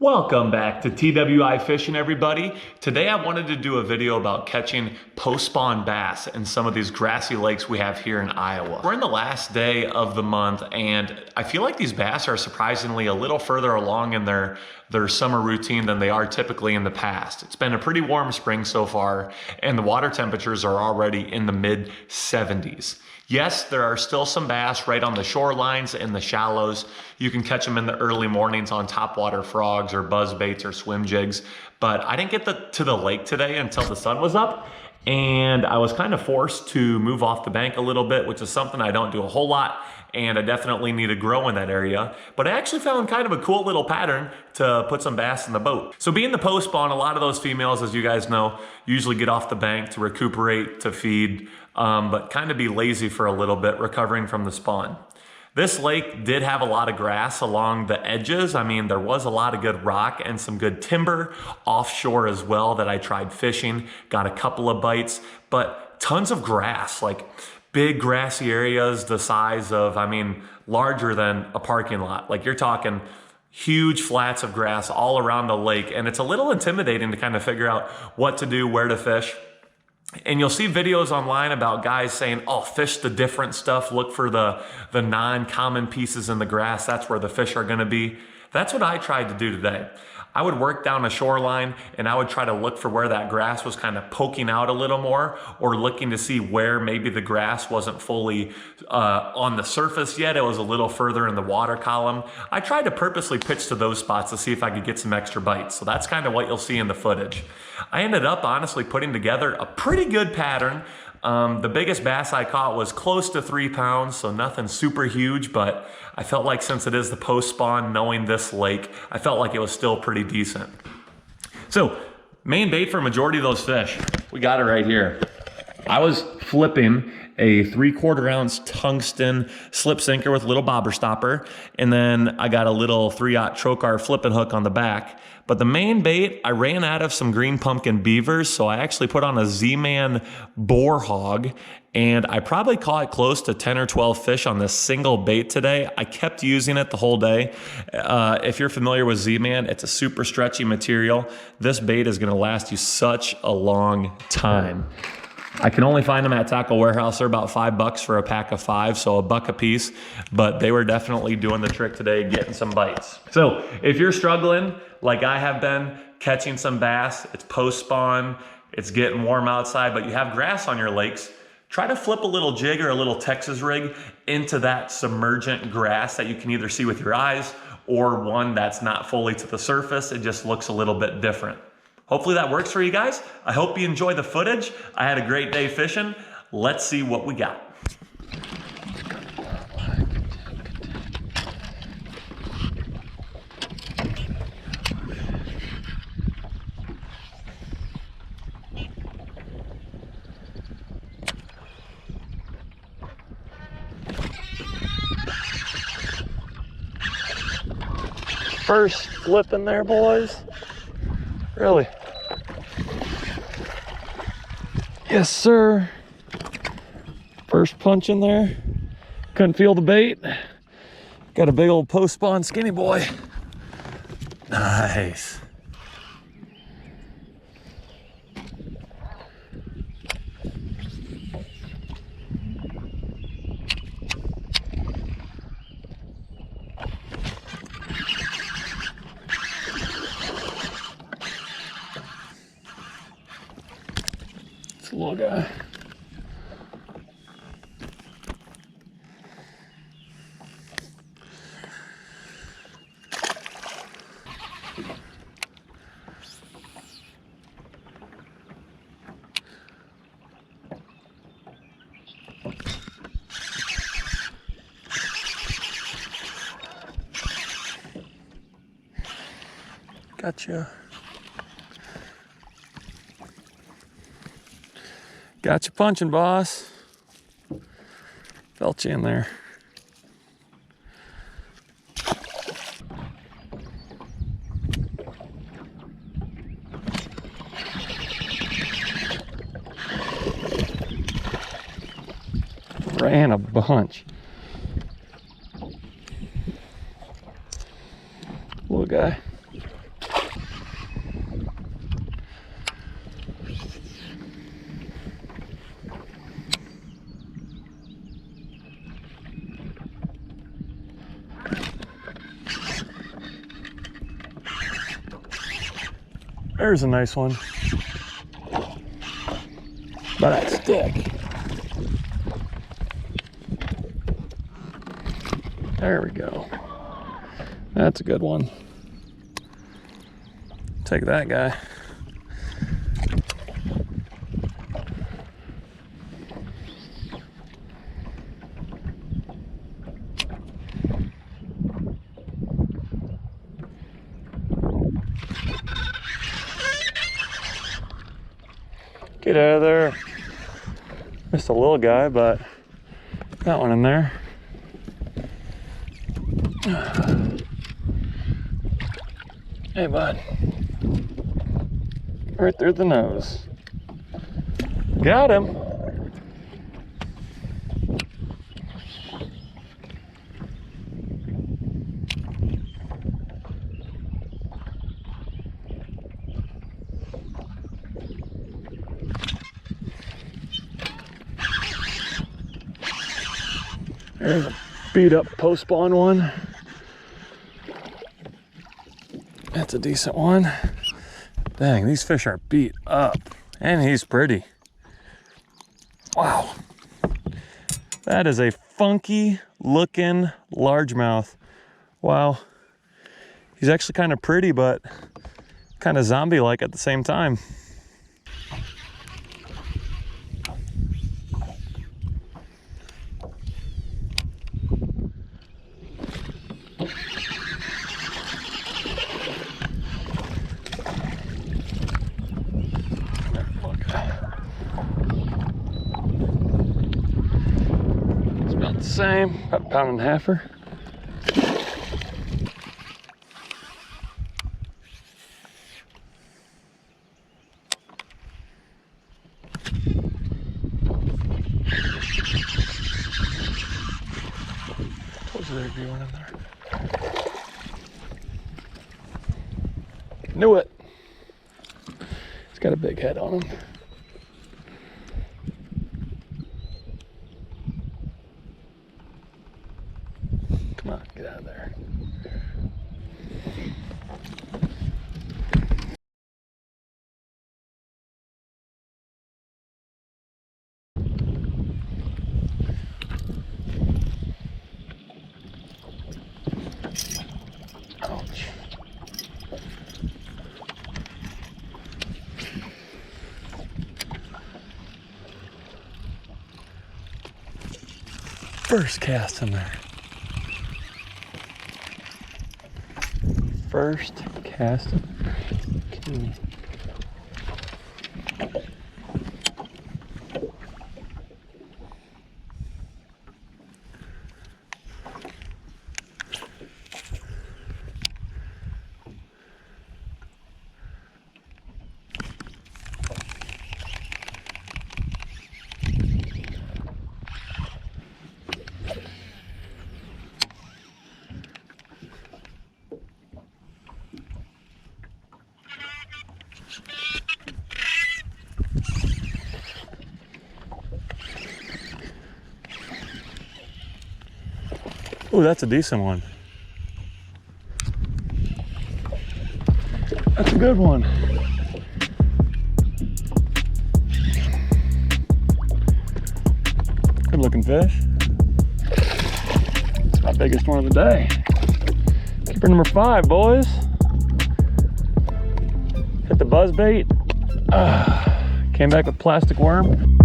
Welcome back to TWI Fishing, everybody. Today I wanted to do a video about catching post-spawn bass in some of these grassy lakes we have here in Iowa. We're in the last day of the month and I feel like these bass are surprisingly a little further along in their summer routine than they are typically in the past. It's been a pretty warm spring so far and the water temperatures are already in the mid 70s. Yes, there are still some bass right on the shorelines and the shallows. You can catch them in the early mornings on topwater frogs or buzz baits or swim jigs, but I didn't get to the lake today until the sun was up and I was kind of forced to move off the bank a little bit, which is something I don't do a whole lot and I definitely need to grow in that area. But I actually found kind of a cool little pattern to put some bass in the boat. So being the post spawn, a lot of those females, as you guys know, usually get off the bank to recuperate, to feed, but kind of be lazy for a little bit, recovering from the spawn. This lake did have a lot of grass along the edges. I mean, there was a lot of good rock and some good timber offshore as well that I tried fishing, got a couple of bites, but tons of grass, like big grassy areas the size of, I mean, larger than a parking lot. Like you're talking huge flats of grass all around the lake. And it's a little intimidating to kind of figure out what to do, where to fish. And you'll see videos online about guys saying, oh, fish the different stuff, look for the non-common pieces in the grass, that's where the fish are gonna be. That's what I tried to do today. I would work down a shoreline and I would try to look for where that grass was kind of poking out a little more, or looking to see where maybe the grass wasn't fully on the surface yet. It was a little further in the water column. I tried to purposely pitch to those spots to see if I could get some extra bites. So that's kind of what you'll see in the footage. I ended up honestly putting together a pretty good pattern. The biggest bass I caught was close to 3 pounds, so nothing super huge, but I felt like since it is the post spawn, knowing this lake, I felt like it was still pretty decent. So main bait for a majority of those fish, we got it right here. I was flipping a 3/4 ounce tungsten slip sinker with a little bobber stopper, and then I got a little 3/0 trocar flipping hook on the back. But the main bait, I ran out of some green pumpkin beavers, so I actually put on a Z-Man boar hog, and I probably caught close to 10 or 12 fish on this single bait today. I kept using it the whole day. If you're familiar with Z-Man, it's a super stretchy material. This bait is gonna last you such a long time. I can only find them at Tackle Warehouse. They're about $5 for a pack of 5, so $1 a piece, but they were definitely doing the trick today, getting some bites. So if you're struggling, like I have been, catching some bass, it's post-spawn, it's getting warm outside, but you have grass on your lakes, try to flip a little jig or a little Texas rig into that submergent grass that you can either see with your eyes or one that's not fully to the surface. It just looks a little bit different. Hopefully that works for you guys. I hope you enjoy the footage. I had a great day fishing. Let's see what we got. First flip in there, boys. Really? Yes, sir. First punch in there. Couldn't feel the bait. Got a big old post-spawn skinny boy. Nice. Little guy. Gotcha. Got you punching, boss. Felt you in there. Ran a bunch. Little guy. There's a nice one. By that stick. There we go. That's a good one. Take that guy. Get out of there. Missed a little guy, but got one in there. Hey, bud. Right through the nose. Got him. There's a beat up post-spawn one. That's a decent one. Dang, these fish are beat up. And he's pretty. Wow. That is a funky looking largemouth. Wow. He's actually kind of pretty, but kind of zombie-like at the same time. Same, about a pound and a halfer. Told you there'd be one in there. Knew it. He's got a big head on him. Come on, get out of there. Ouch. First cast in there. First cast. Okay. Ooh, that's a decent one. That's a good one. Good looking fish. It's my biggest one of the day. Keeper number 5, boys. Hit the buzz bait. Came back with plastic worm.